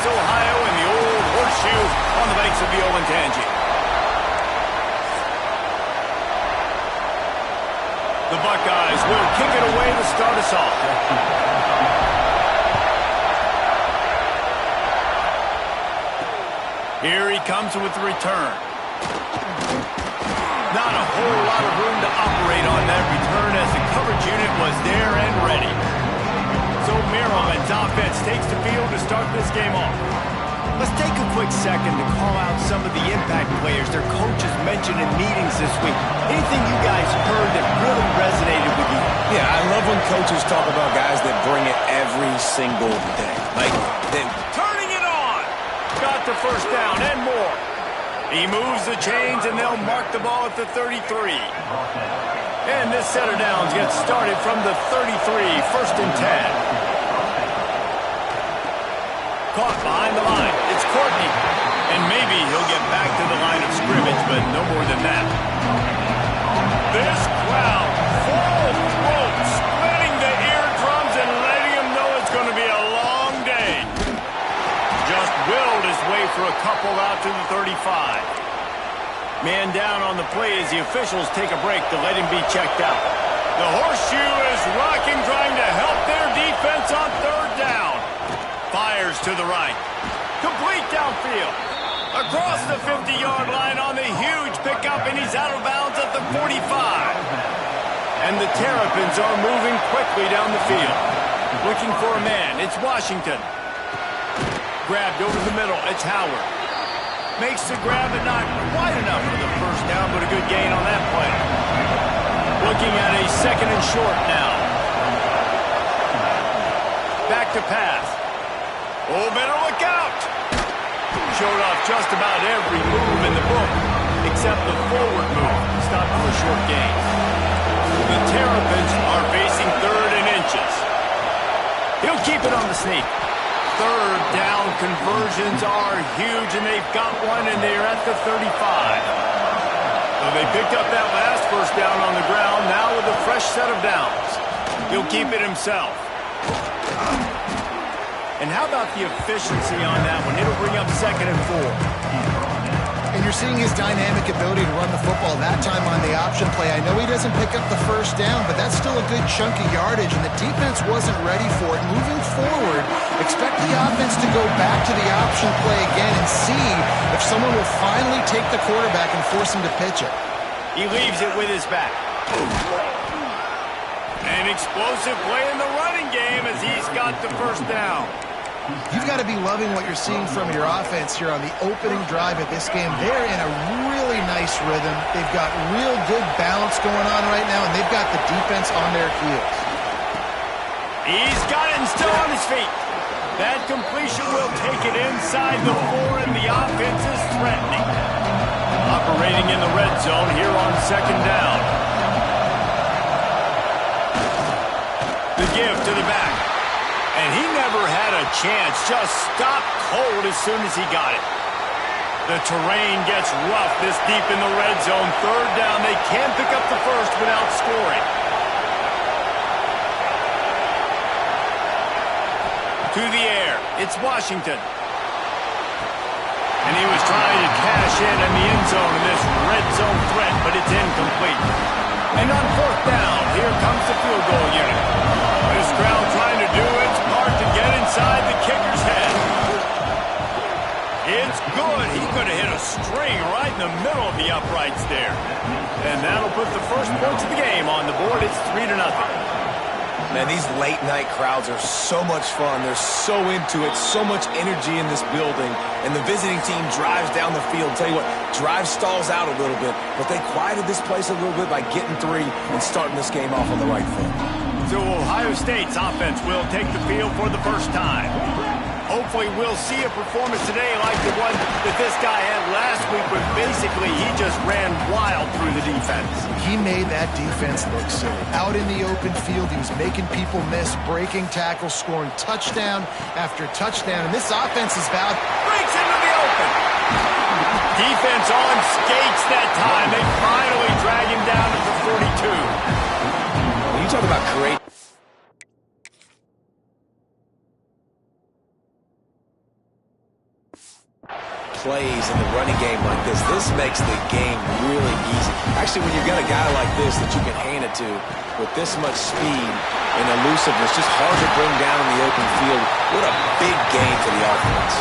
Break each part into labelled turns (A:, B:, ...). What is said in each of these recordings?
A: Ohio in the old horseshoe on the banks of the Olentangy. The Buckeyes will kick it away to start us off. Here he comes with the return. Not a whole lot of room to operate on that return as the coverage unit was there and ready. So Maryland's offense takes the field to start this game off. Let's take a quick second to call out some of the impact players their coaches mentioned in meetings this week. Anything you guys heard that really resonated with you?
B: Yeah, I love when coaches talk about guys that bring it every single day. Like,
A: turning it on! Got the first down and more. He moves the chains, and they'll mark the ball at the 33. And this set of downs gets started from the 33, first and 10. Caught behind the line. It's Courtney. And maybe he'll get back to the line of scrimmage, but no more than that. This crowd, full throat, splitting the eardrums and letting him know it's going to be a long day. Just willed his way for a couple out to the 35. Man down on the play as the officials take a break to let him be checked out. The horseshoe is rocking, trying to help their defense on third down. Fires to the right. Complete downfield. Across the 50-yard line on the huge pickup, and he's out of bounds at the 45. And the Terrapins are moving quickly down the field. Looking for a man. It's Washington. Grabbed over the middle. It's Howard. Makes the grab, but not quite enough for the first down, but a good gain on that play. Looking at a second and short now. Back to pass. Oh, better look out. Showed off just about every move in the book, except the forward move. Stopped for a short gain. The Terrapins are facing third and inches. He'll keep it on the sneak. Third down conversions are huge, and they've got one, and they're at the 35. So they picked up that last first down on the ground, now with a fresh set of downs. He'll keep it himself. And how about the efficiency on that one? It'll bring up second and 4.
C: And you're seeing his dynamic ability to run the football that time on the option play. I know he doesn't pick up the first down, but that's still a good chunk of yardage, and the defense wasn't ready for it. Moving forward, expect the offense to go back to the option play again and see if someone will finally take the quarterback and force him to pitch it.
A: He leaves it with his back. An explosive play in the running game as he's got the first down.
C: You've got to be loving what you're seeing from your offense here on the opening drive of this game. They're in a really nice rhythm. They've got real good balance going on right now, and they've got the defense on their heels.
A: He's got it and still on his feet. That completion will take it inside the 4, and the offense is threatening. Operating in the red zone here on second down. The give to the back. And he never had a chance, just stopped cold as soon as he got it. The terrain gets rough this deep in the red zone. Third down, they can't pick up the first without scoring. To the air, it's Washington. And he was trying to cash in the end zone in this red zone threat, but it's incomplete. And on fourth down, here comes the field goal unit. This crowd trying to do its part to get inside the kicker's head. It's good. He could have hit a string right in the middle of the uprights there. And that'll put the first points of the game on the board. It's 3-0.
B: man, these late-night crowds are so much fun. They're so into it, so much energy in this building. And the visiting team drives down the field. Tell you what, drive stalls out a little bit, but they quieted this place a little bit by getting 3 and starting this game off on the right foot.
A: So Ohio State's offense will take the field for the first time. Hopefully we'll see a performance today like the one that this guy had last week, where basically he just ran wild through the defense.
C: He made that defense look silly. Out in the open field, he was making people miss, breaking tackles, scoring touchdown after touchdown. And this offense is about...
A: breaks into the open. Defense on skates that time. They finally drag him down to the 42.
B: When you talk about creating... plays in the running game like this, this makes the game really easy. Actually, when you've got a guy like this that you can hand it to with this much speed and elusiveness, just hard to bring down in the open field. What a big game for the offense.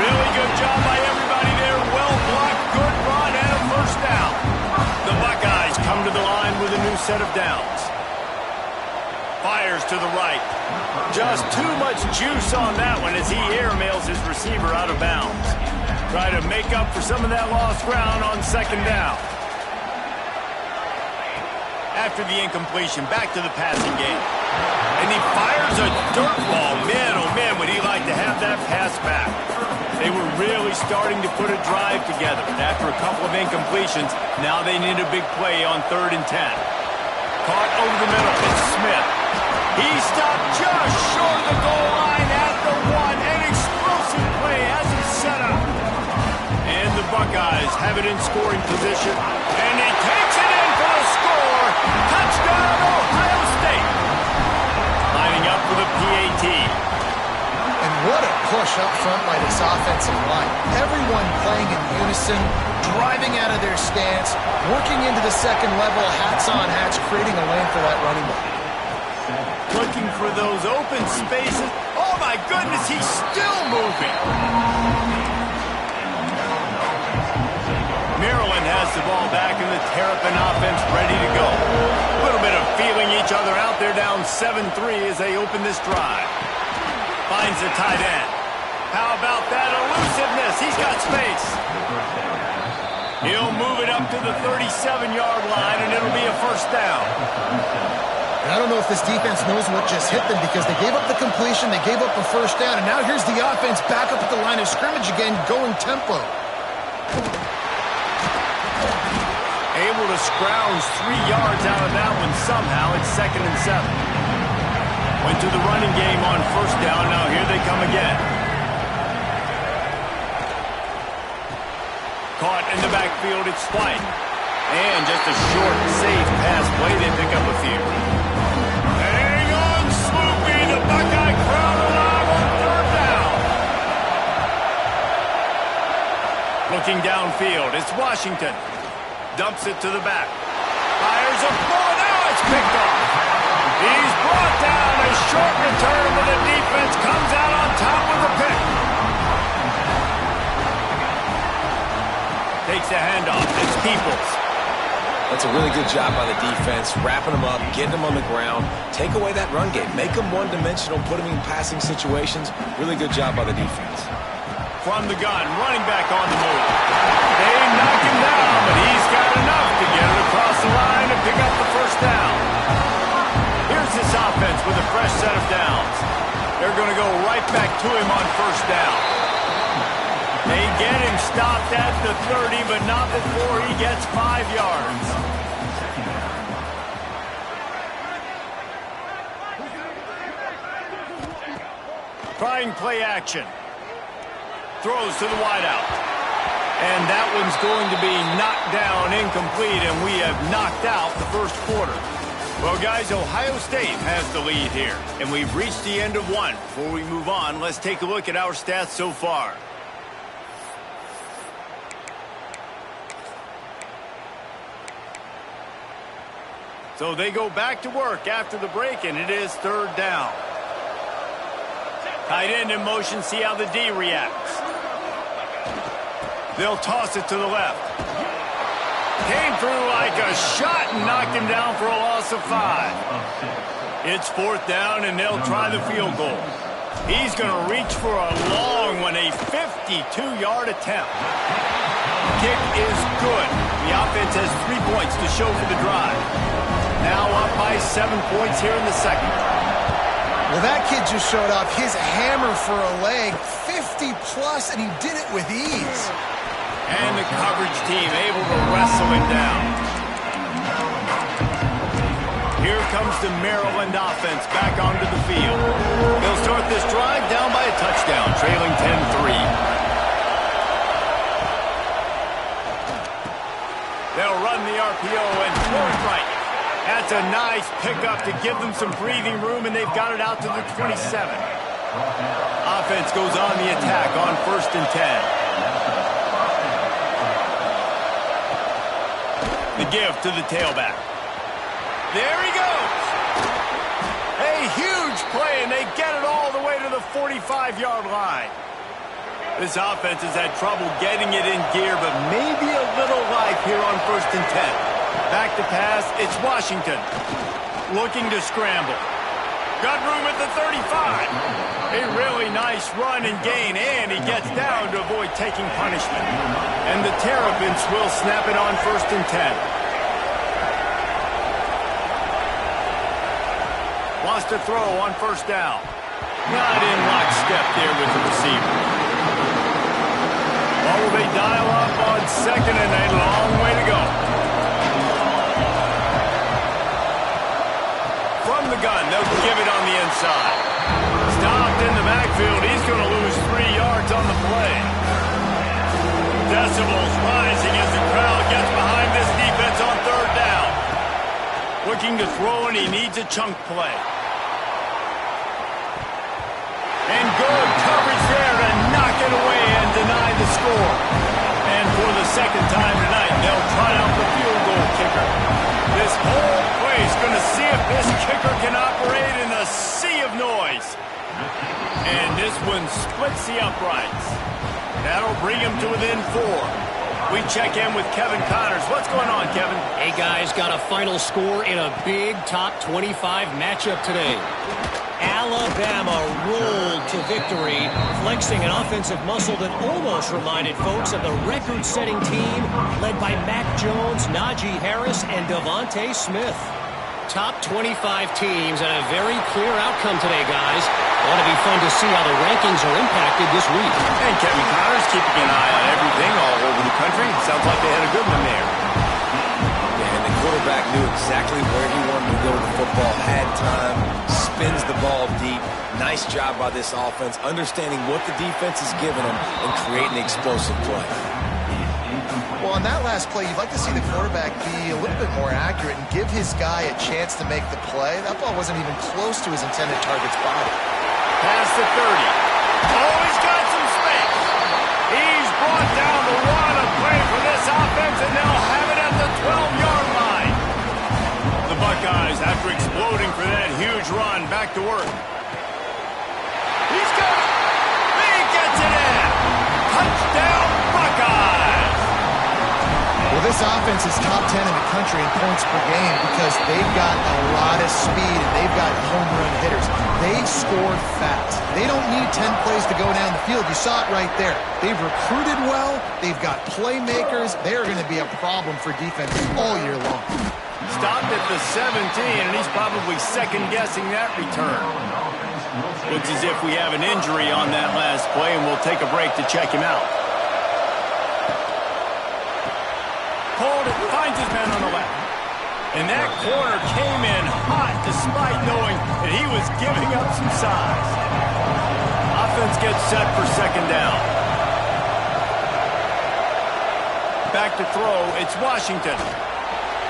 A: Really good job by everybody there. Well blocked, good run, and a first down. The Buckeyes come to the line with a new set of downs. Fires to the right. Just too much juice on that one as he airmails his receiver out of bounds. Try to make up for some of that lost ground on second down. After the incompletion, back to the passing game. And he fires a dirt ball. Man, oh man, would he like to have that pass back. They were really starting to put a drive together. After a couple of incompletions, now they need a big play on 3rd and 10. Caught over the middle. It's Smith. He stopped just short of the goal line at the 1. An explosive play as he set up. And the Buckeyes have it in scoring position. And he takes it in for the score. Touchdown, Ohio State. Lining up for the PAT.
C: And what a push up front by this offensive line. Everyone playing in unison, driving out of their stance, working into the second level, hats on hats, creating a lane for that running back.
A: Looking for those open spaces. Oh, my goodness, he's still moving. Maryland has the ball back in the Terrapin offense ready to go. A little bit of feeling each other out there down 7-3 as they open this drive. Finds the tight end. How about that elusiveness? He's got space. He'll move it up to the 37-yard line, and it'll be a first down.
C: And I don't know if this defense knows what just hit them because they gave up the completion, they gave up a first down, and now here's the offense back up at the line of scrimmage again, going tempo.
A: Able to scrounge 3 yards out of that one somehow. It's 2nd and 7. Went to the running game on first down. Now here they come again. Caught in the backfield. It's White. And just a short, safe pass play. They pick up a few. Hang on, Swoopy. The Buckeye crowd alive on 3rd down. Looking downfield. It's Washington. Dumps it to the back. Fires a bullet. Now it's picked off. He's brought down. A short return, but the defense comes out on top with the pick. Takes the handoff. It's Peoples.
B: That's a really good job by the defense, wrapping them up, getting them on the ground, take away that run game, make them one-dimensional, put them in passing situations. Really good job by the defense.
A: From the gun, running back on the move. They knock him down, but he's got enough to get it across the line and pick up the first down. Here's this offense with a fresh set of downs. They're going to go right back to him on first down. They get him stopped at the 30, but not before he gets 5 yards. Trying play action. Throws to the wideout. And that one's going to be knocked down, incomplete, and we have knocked out the first quarter. Well, guys, Ohio State has the lead here, and we've reached the end of one. Before we move on, let's take a look at our stats so far. So they go back to work after the break, and it is 3rd down. Tight end in motion, see how the D reacts. They'll toss it to the left. Came through like a shot and knocked him down for a loss of 5. It's 4th down, and they'll try the field goal. He's going to reach for a long one, a 52-yard attempt. Kick is good. The offense has 3 points to show for the drive. Now up by 7 points here in the second.
C: Well, that kid just showed off his hammer for a leg, 50-plus, and he did it with ease.
A: And the coverage team able to wrestle him down. Here comes the Maryland offense back onto the field. They'll start this drive down by a touchdown, trailing 10-3. They'll run the RPO and throw it right. That's a nice pickup to give them some breathing room, and they've got it out to the 27. Offense goes on the attack on 1st and 10. The give to the tailback. There he goes. A huge play, and they get it all the way to the 45-yard line. This offense has had trouble getting it in gear, but maybe a little life here on 1st and 10. Back to pass, it's Washington. Looking to scramble. Got room at the 35. A really nice run and gain, and he gets down to avoid taking punishment. And the Terrapins will snap it on 1st and 10. Wants to throw on 1st down. Not in lockstep there with the receiver. Or will they dial up on 2nd and a long way to go? From the gun, they'll give it on the inside. Stopped in the backfield. He's going to lose 3 yards on the play. Decibels rising as the crowd gets behind this defense on 3rd down. Looking to throw, and he needs a chunk play. And good coverage there to knock it away and deny the score. And for the 2nd time tonight, they'll try out the field goal kicker. This whole place going to see if this kicker can operate in a sea of noise. And this one splits the uprights. That'll bring him to within 4. We check in with Kevin Connors. What's going on, Kevin?
D: Hey, guys, got a final score in a big top 25 matchup today. Alabama rolled to victory, flexing an offensive muscle that almost reminded folks of the record-setting team led by Mac Jones, Najee Harris, and Devontae Smith. Top 25 teams and a very clear outcome today, guys. Ought to be fun to see how the rankings are impacted this week.
A: And Kevin Connors keeping an eye on everything all over the country. Sounds like they had a good one there.
B: Yeah, and the quarterback knew exactly where he wanted to go with the football, had time, spins the ball deep. Nice job by this offense, understanding what the defense is giving them and creating the explosive play.
C: Well, on that last play, you'd like to see the quarterback be a little bit more accurate and give his guy a chance to make the play. That ball wasn't even close to his intended target's body.
A: Past the 30. Oh, he's got some space. He's brought down the one of play for this offense, and they'll have it at the 12-yard line. The Buckeyes, after exploding for that huge run, back to work. He's got it. He gets it in. Touchdown, Buckeyes.
C: Well, this offense is top 10 in the country in points per game because they've got a lot of speed and they've got home run hitters. They score fast. They don't need 10 plays to go down the field. You saw it right there. They've recruited well. They've got playmakers. They're going to be a problem for defense all year long.
A: Stopped at the 17, and he's probably second-guessing that return. Looks as if we have an injury on that last play, and we'll take a break to check him out. Called it, finds his man on the left. And that corner came in hot despite knowing that he was giving up some size. Offense gets set for 2nd down. Back to throw, it's Washington.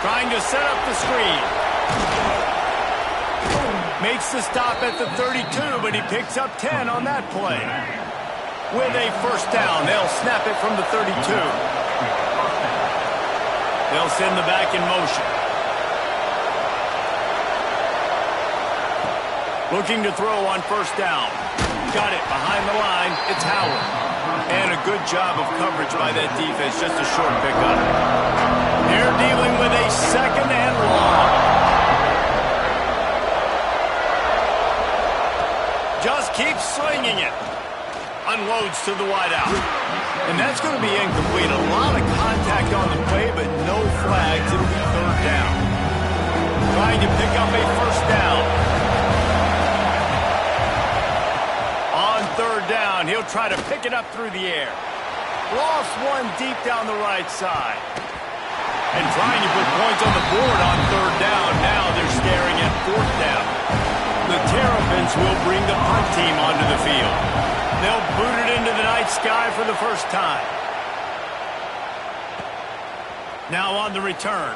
A: Trying to set up the screen. Makes the stop at the 32, but he picks up 10 on that play. With a 1st down, they'll snap it from the 32. They'll send the back in motion. Looking to throw on 1st down. Got it behind the line. It's Howard. And a good job of coverage by that defense. Just a short pickup. They're dealing with a 2nd and long. Just keeps slinging it. Unloads to the wideout. And that's going to be incomplete. A lot of contact on the play, but no flags. It'll be 3rd down. Trying to pick up a 1st down. On 3rd down, he'll try to pick it up through the air. Lost one deep down the right side. And trying to put points on the board on 3rd down. Now they're staring at 4th down. The Terrapins will bring the punt team onto the field. They'll boot it into the night sky for the 1st time. Now on the return.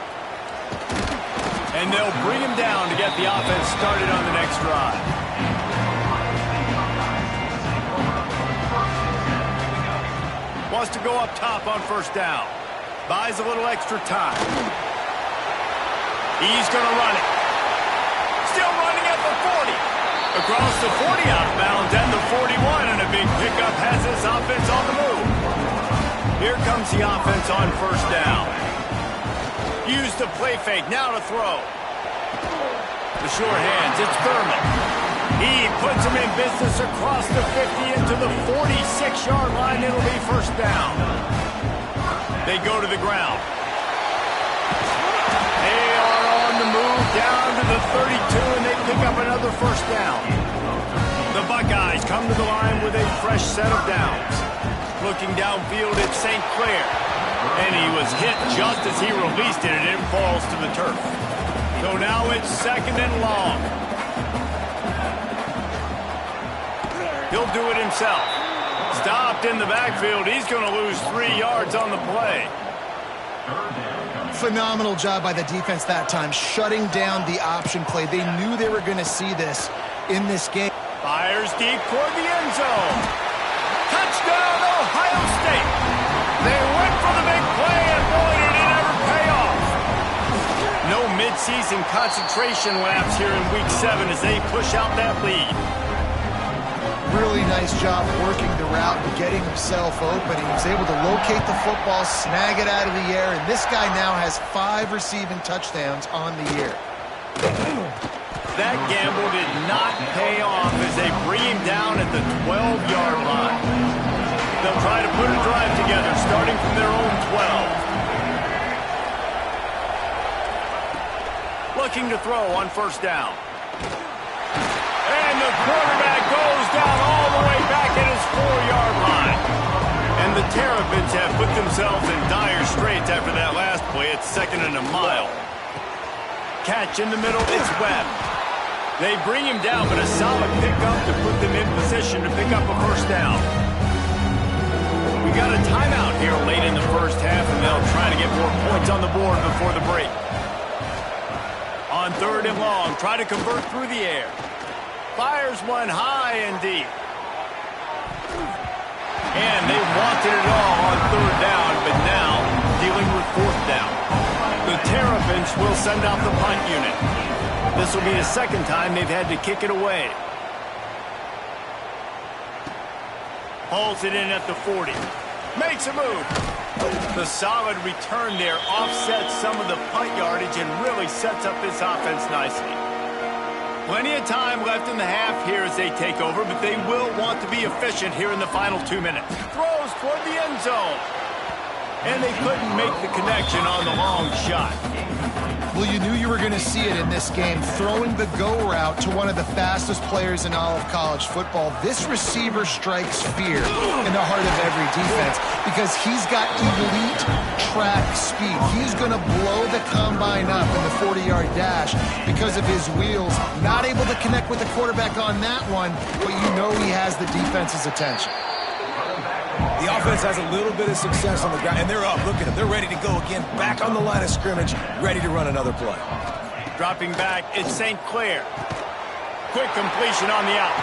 A: And they'll bring him down to get the offense started on the next drive. Wants to go up top on first down. Buys a little extra time. He's going to run it. Still running at the 40. Across the 40 out of bounds and the 41, and a big pickup has this offense on the move. Here comes the offense on first down. Use the play fake, now to throw. The short hands, it's Thurman. He puts him in business across the 50 into the 46-yard line. It'll be first down. They go to the ground. They are on the move down to the 32, and they pick up another first down. The Buckeyes come to the line with a fresh set of downs. Looking downfield at St. Clair. And he was hit just as he released it, and it falls to the turf. So now it's second and long. He'll do it himself. Stopped in the backfield. He's going to lose 3 yards on the play.
C: Phenomenal job by the defense that time, shutting down the option play. They knew they were going to see this in this game.
A: Fires deep toward the end zone. Touchdown, Ohio State. They went for the big play, and boy, did it ever pay off. No midseason concentration lapse here in Week 7 as they push out that lead.
C: Really nice job working the route and getting himself open. He was able to locate the football, snag it out of the air, and this guy now has 5 receiving touchdowns on the year.
A: That gamble did not pay off as they bring him down at the 12-yard line. They'll try to put a drive together, starting from their own 12. Looking to throw on first down. And the quarterback goes down all the way back at his 4-yard line. And the Terrapins have put themselves in dire straits after that last play. It's second and a mile. Catch in the middle, it's Webb. They bring him down, but a solid pickup to put them in position to pick up a first down. We got a timeout here late in the first half, and they'll try to get more points on the board before the break. On third and long, try to convert through the air. Fires one high and deep. And they wanted it all on third down, but now dealing with fourth down. The Terrapins will send out the punt unit. This will be the second time they've had to kick it away. Hauls it in at the 40. Makes a move. The solid return there offsets some of the punt yardage and really sets up this offense nicely. Plenty of time left in the half here as they take over, but they will want to be efficient here in the final 2 minutes. Throws toward the end zone. And they couldn't make the connection on the long shot.
C: Well, you knew you were going to see it in this game, throwing the go route to one of the fastest players in all of college football. This receiver strikes fear in the heart of every defense because he's got elite track speed. He's going to blow the combine up in the 40-yard dash because of his wheels. Not able to connect with the quarterback on that one, but you know he has the defense's attention.
B: The offense has a little bit of success on the ground, and they're up. Look at them. They're ready to go again, back on the line of scrimmage, ready to run another play.
A: Dropping back, it's St. Clair. Quick completion on the out.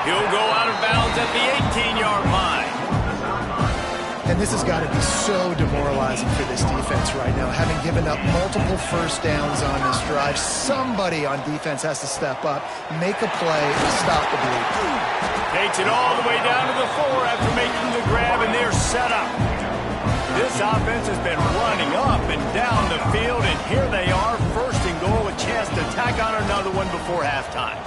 A: He'll go out of bounds at the 18-yard line.
C: And this has got to be so demoralizing for this defense right now, having given up multiple first downs on this drive. Somebody on defense has to step up, make a play, and stop the bleed.
A: Takes it all the way down to the 4 after making the grab, and they're set up. This offense has been running up and down the field, and here they are, first and goal, a chance to tack on another one before halftime.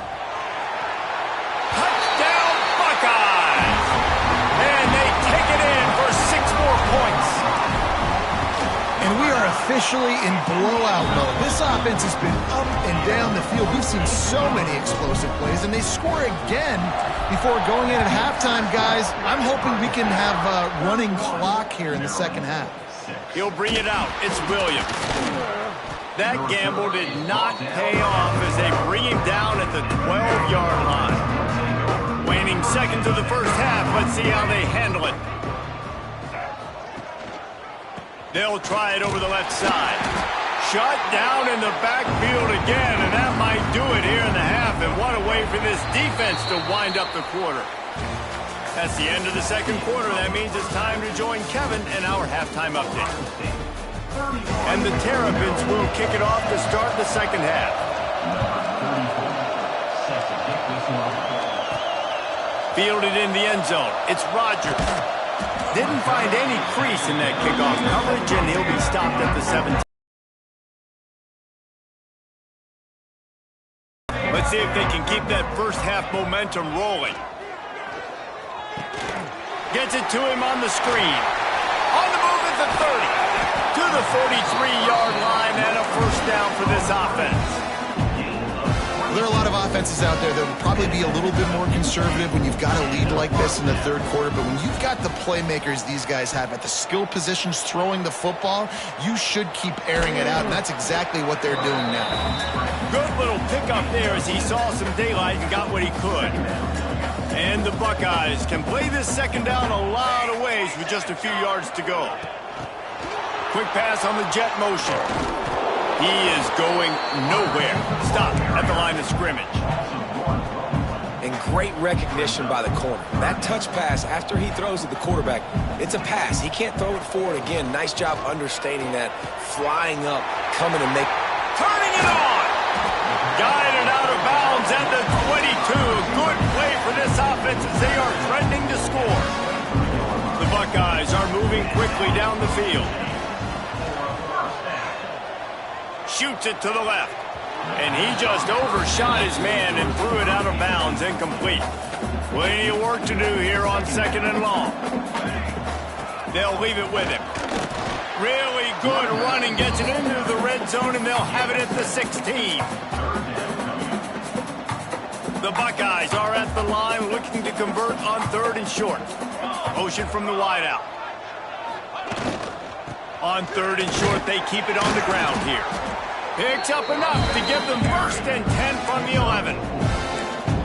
A: Touchdown, Buckeyes! And they take it in for 6 more points.
C: And we are officially in blowout mode. This offense has been up and down the field. We've seen so many explosive plays, and they score again before going in at halftime, guys. I'm hoping we can have a running clock here in the second half.
A: He'll bring it out. It's Williams. That gamble did not pay off as they bring him down at the 12-yard line. Waning seconds of the first half. Let's see how they handle it. They'll try it over the left side. Shut down in the backfield again, and that might do it here in the half. And what a way for this defense to wind up the quarter. That's the end of the second quarter. That means it's time to join Kevin in our halftime update. And the Terrapins will kick it off to start the second half. Fielded in the end zone. It's Rodgers. Didn't find any crease in that kickoff coverage, and he'll be stopped at the 17. Let's see if they can keep that first half momentum rolling. Gets it to him on the screen. On the move at the 30. To the 43-yard line and a first down for this offense.
C: There are a lot of offenses out there that will probably be a little bit more conservative when you've got a lead like this in the third quarter, but when you've got the playmakers these guys have at the skill positions throwing the football, you should keep airing it out, and that's exactly what they're doing now.
A: Good little pickup there as he saw some daylight and got what he could. And the Buckeyes can play this second down a lot of ways with just a few yards to go. Quick pass on the jet motion. He is going nowhere. Stop at the line of scrimmage.
B: And great recognition by the corner. That touch pass after he throws at the quarterback, it's a pass. He can't throw it forward again. Nice job understanding that. Flying up, coming and
A: turning it on. Guided out of bounds at the 22. Good play for this offense as they are threatening to score. The Buckeyes are moving quickly down the field. Shoots it to the left. And he just overshot his man and threw it out of bounds, incomplete. Plenty of work to do here on second and long. They'll leave it with him. Really good running, gets it into the red zone, and they'll have it at the 16. The Buckeyes are at the line looking to convert on third and short. Motion from the wideout. On third and short, they keep it on the ground here. Picks up enough to give them first and 10 from the 11.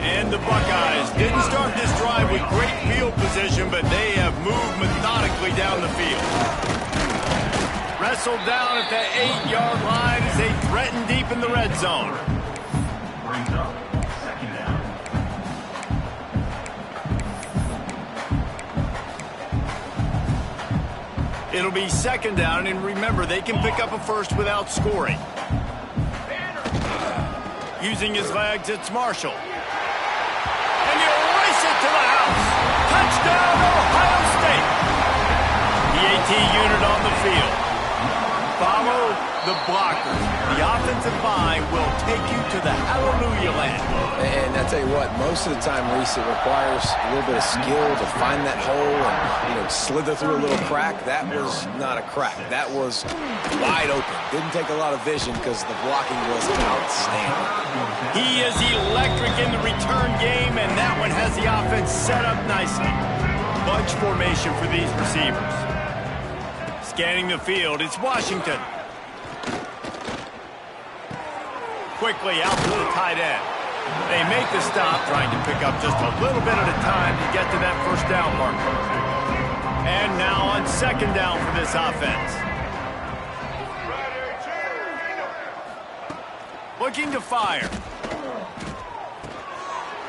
A: And the Buckeyes didn't start this drive with great field position, but they have moved methodically down the field. Wrestled down at the 8-yard line as they threaten deep in the red zone. It'll be second down, and remember, they can pick up a first without scoring. Using his legs, it's Marshall. And he'll race it to the house. Touchdown, Ohio State. The AT unit on the field. Follow the blockers. The offensive line will take you to the hallelujah land.
B: And I tell you what, most of the time, Reese, it requires a little bit of skill to find that hole and, slither through a little crack. That was not a crack. That was wide open. Didn't take a lot of vision because the blocking was outstanding.
A: He is electric in the return game, and that one has the offense set up nicely. Bunch formation for these receivers. Scanning the field, it's Washington. Quickly out to the tight end. They make the stop, trying to pick up just a little bit at a time to get to that first down marker. And now on second down for this offense. Looking to fire.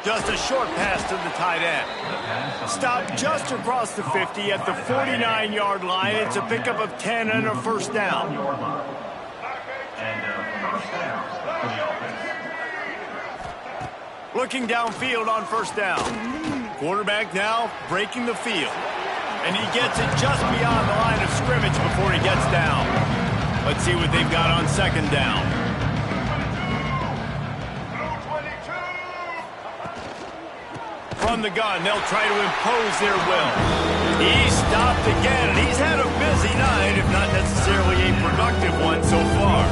A: Just a short pass to the tight end. Stop just across the 50 at the 49-yard line. It's a pickup of 10 and a first down. Looking downfield on first down. Quarterback now breaking the field. And he gets it just beyond the line of scrimmage before he gets down. Let's see what they've got on second down. From the gun, they'll try to impose their will. He's stopped again, and he's had a busy night, if not necessarily a productive one so far.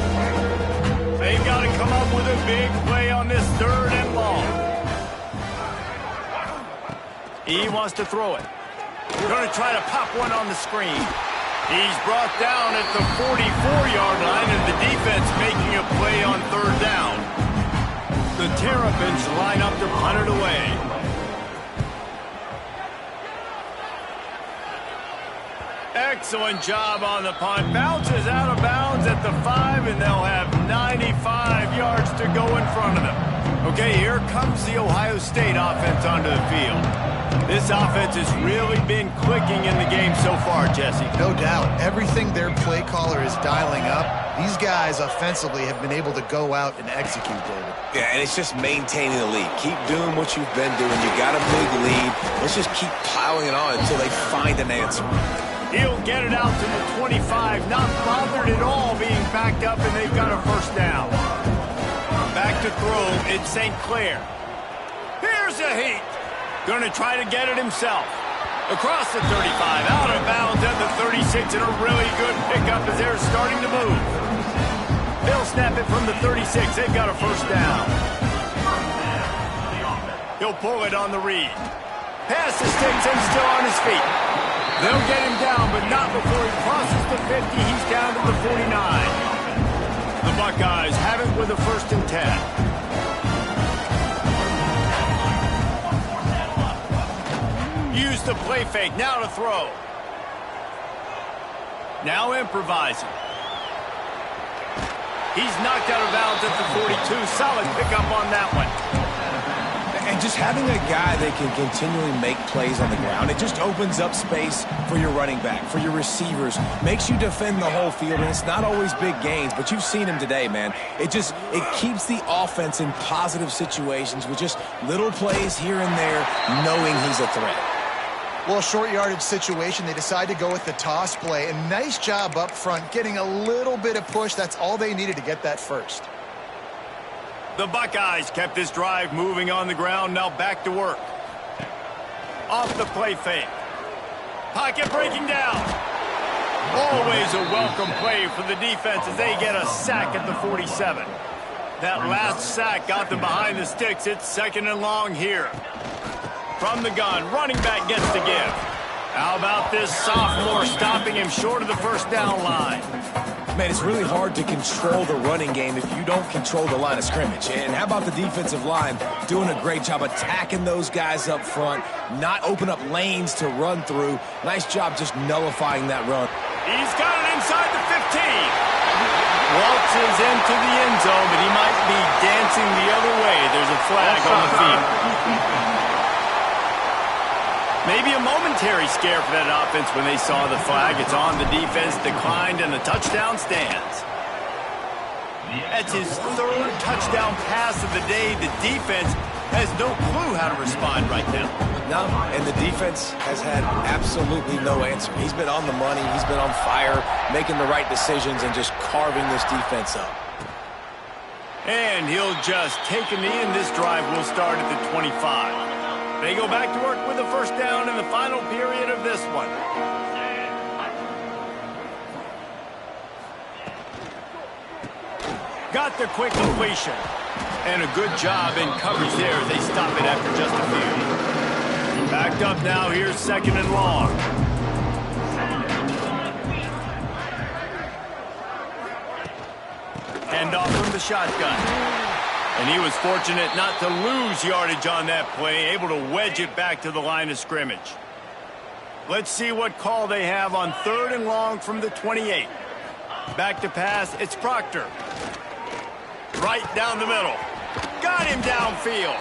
A: They've got to come up with a big play on this third and long. He wants to throw it. Going to try to pop one on the screen. He's brought down at the 44-yard line, and the defense making a play on third down. The Terrapins line up to punt it away. Excellent job on the punt. Bounces out of bounds at the 5, and they'll have 95 yards to go in front of them. Okay, here comes the Ohio State offense onto the field. This offense has really been clicking in the game so far, Jesse.
C: No doubt. Everything their play caller is dialing up, these guys offensively have been able to go out and execute, David.
B: Yeah, and it's just maintaining the lead. Keep doing what you've been doing. You got a big lead. Let's just keep piling it on until they find an answer.
A: He'll get it out to the 25, not bothered at all being backed up, and they've got a first down. Back to throw, it's St. Clair. Here's a heat. Going to try to get it himself. Across the 35, out of bounds at the 36, and a really good pickup as they're starting to move. They'll snap it from the 36. They've got a first down. He'll pull it on the read. Pass the sticks and still on his feet. They'll get him down, but not before he crosses the 50. He's down to the 49. The Buckeyes have it with a 1st and 10. Use the play fake. Now to throw. Now improvising. He's knocked out of bounds at the 42. Solid pickup on that one.
B: And just having a guy that can continually make plays on the ground, it just opens up space for your running back, for your receivers, makes you defend the whole field, and it's not always big gains, but you've seen him today, man. It keeps the offense in positive situations with just little plays here and there, knowing he's a threat.
C: Well, short yardage situation, they decide to go with the toss play, and nice job up front, getting a little bit of push. That's all they needed to get that first.
A: The Buckeyes kept this drive moving on the ground. Now back to work. Off the play fake. Pocket breaking down. Always a welcome play for the defense as they get a sack at the 47. That last sack got them behind the sticks. It's 2nd and long here. From the gun, running back gets to give. How about this sophomore stopping him short of the first down line?
B: Man, it's really hard to control the running game if you don't control the line of scrimmage. And how about the defensive line doing a great job attacking those guys up front, not open up lanes to run through. Nice job just nullifying that run.
A: He's got it inside the 15. Waltzes into the end zone, but he might be dancing the other way. There's a flag on the field. Maybe a momentary scare for that offense when they saw the flag. It's on, the defense declined, and the touchdown stands. That's his 3rd touchdown pass of the day. The defense has no clue how to respond right now.
B: No, and the defense has had absolutely no answer. He's been on the money. He's been on fire, making the right decisions and just carving this defense up.
A: And he'll just take a knee, and this drive will start at the 25. They go back to work with a first down in the final period of this one. Got the quick completion. And a good job in coverage there as they stop it after just a few. Backed up now. Here's 2nd and long. Hand off from the shotgun. And he was fortunate not to lose yardage on that play, able to wedge it back to the line of scrimmage. Let's see what call they have on 3rd and long from the 28. Back to pass, it's Proctor. Right down the middle. Got him downfield.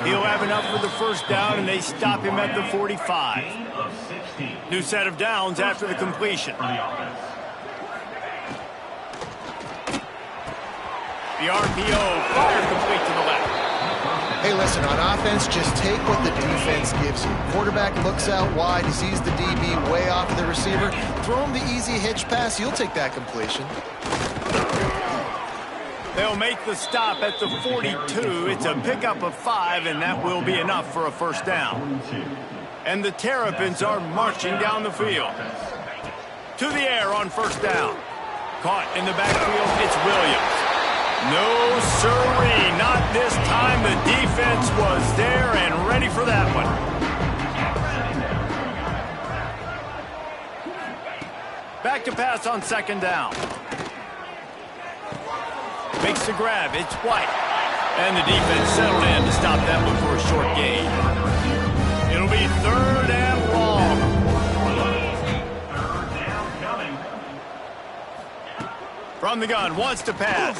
A: He'll have enough for the first down, and they stop him at the 45. New set of downs after the completion. The RPO, fire complete to the left.
C: Hey, listen, on offense, just take what the defense gives you. Quarterback looks out wide, he sees the DB way off the receiver. Throw him the easy hitch pass, you'll take that completion.
A: They'll make the stop at the 42. It's a pickup of 5, and that will be enough for a first down. And the Terrapins are marching down the field. To the air on first down. Caught in the backfield, it's Williams. No, sirree, not this time. The defense was there and ready for that one. Back to pass on 2nd down. Makes the grab, it's White. And the defense settled in to stop that one for a short gain. It'll be 3rd and long. From the gun, wants to pass.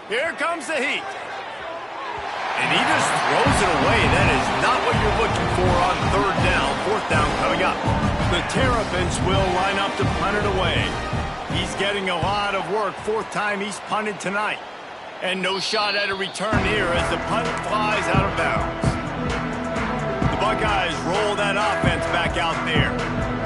A: Here comes the heat. And he just throws it away. That is not what you're looking for on third down. Fourth down coming up. The Terrapins will line up to punt it away. He's getting a lot of work. Fourth time he's punted tonight. And no shot at a return here as the punt flies out of bounds. The Buckeyes roll that offense back out there.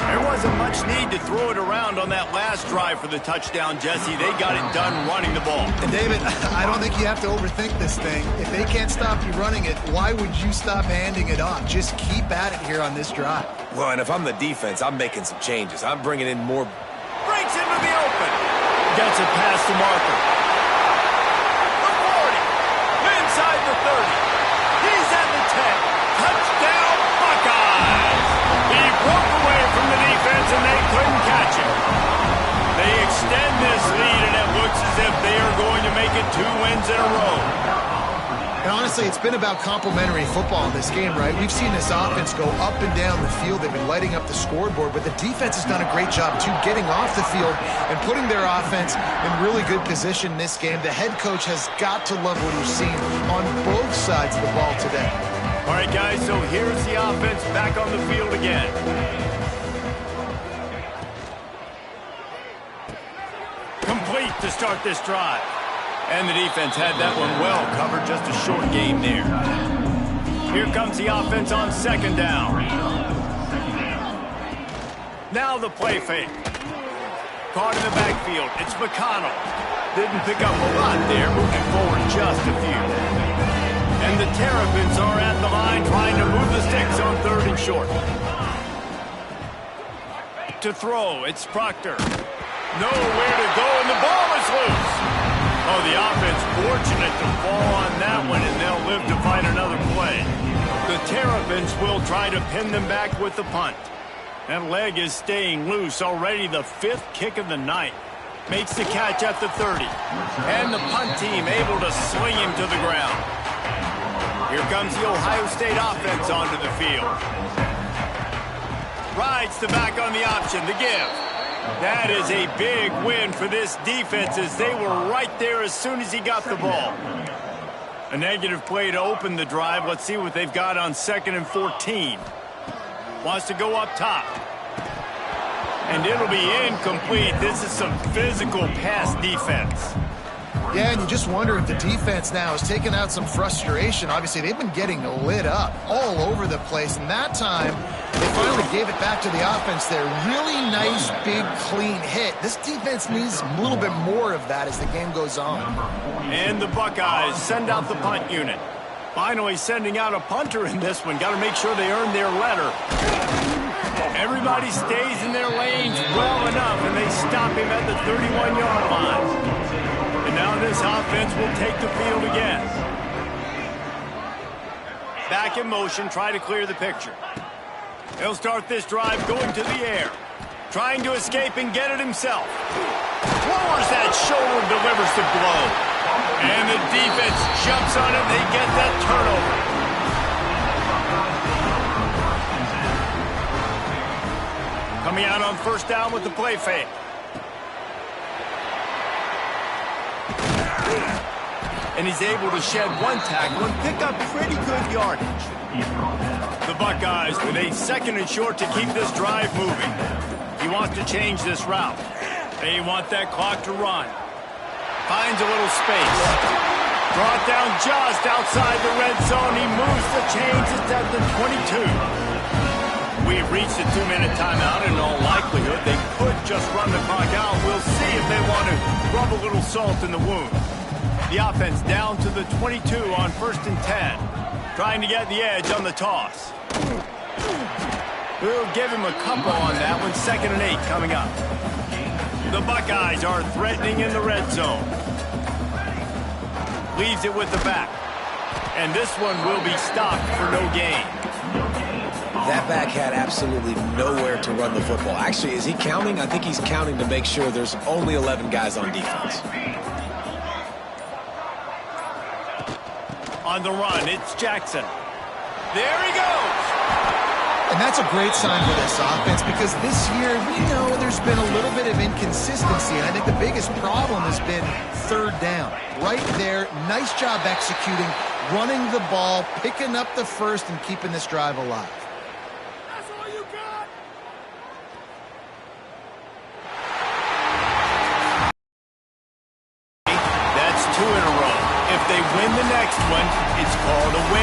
A: There wasn't much need to throw it around on that last drive for the touchdown, Jesse. They got it done running the ball.
C: And David, I don't think you have to overthink this thing. If they can't stop you running it, why would you stop handing it off? Just keep at it here on this drive.
B: Well, and if I'm the defense, I'm making some changes. I'm bringing in more.
A: Breaks into the open. Gets it past the marker. The 40. Inside the 30. He's at the 10. Touchdown, Buckeyes. He broke away from the defense and they couldn't catch him. They extend this lead and it looks as if they are going to make it 2 wins in a row.
C: And honestly, it's been about complementary football in this game, right? We've seen this offense go up and down the field. They've been lighting up the scoreboard, but the defense has done a great job, too, getting off the field and putting their offense in really good position in this game. The head coach has got to love what he's seen on both sides of the ball today.
A: All right, guys, so here's the offense back on the field again. Complete to start this drive. And the defense had that one well covered, just a short game there. Here comes the offense on second down. Now the play fake. Caught in the backfield. It's McConnell. Didn't pick up a lot there, moving forward just a few. And the Terrapins are at the line trying to move the sticks on third and short. To throw, it's Proctor. Nowhere to go, and the ball is loose. Oh, the offense fortunate to fall on that one, and they'll live to find another play. The Terrapins will try to pin them back with the punt. That leg is staying loose. Already the 5th kick of the night. Makes the catch at the 30. And the punt team able to sling him to the ground. Here comes the Ohio State offense onto the field. Rides the back on the option, the give. That is a big win for this defense as they were right there as soon as he got the ball. A negative play to open the drive. Let's see what they've got on 2nd and 14. Wants to go up top. And it'll be incomplete. This is some physical pass defense.
C: Yeah, and you just wonder if the defense now has taken out some frustration. Obviously, they've been getting lit up all over the place. And that time, they finally gave it back to the offense there. Really nice, big, clean hit. This defense needs a little bit more of that as the game goes on.
A: And the Buckeyes send out the punt unit. Finally sending out a punter in this one. Got to make sure they earn their letter. Everybody stays in their lanes well enough, and they stop him at the 31-yard line. And now this offense will take the field again. Back in motion, try to clear the picture. He'll start this drive going to the air. Trying to escape and get it himself. Lowers that shoulder, delivers the blow. And the defense jumps on it. They get that turnover. Coming out on first down with the play fake. And he's able to shed one tackle and pick up pretty good yardage. The Buckeyes with a 2nd and short to keep this drive moving. He wants to change this route. They want that clock to run. Finds a little space. Brought down just outside the red zone. He moves the chains. It's at the 22. We've reached a 2-minute timeout. In all likelihood, they could just run the clock out. We'll see if they want to rub a little salt in the wound. The offense down to the 22 on 1st and 10. Trying to get the edge on the toss. We'll give him a couple on that one. 2nd and 8 coming up. The Buckeyes are threatening in the red zone. Leaves it with the back. And this one will be stopped for no gain.
B: That back had absolutely nowhere to run the football. Actually, is he counting? I think he's counting to make sure there's only 11 guys on defense. On
A: the run, it's Jackson. There he goes.
C: And that's a great sign for this offense because this year, we know there's been a little bit of inconsistency, and I think the biggest problem has been third down. Right there, nice job executing, running the ball, picking up the first, and keeping this drive alive.
A: That's all you got. That's 2 in a row. If they win the next one, it's called a win.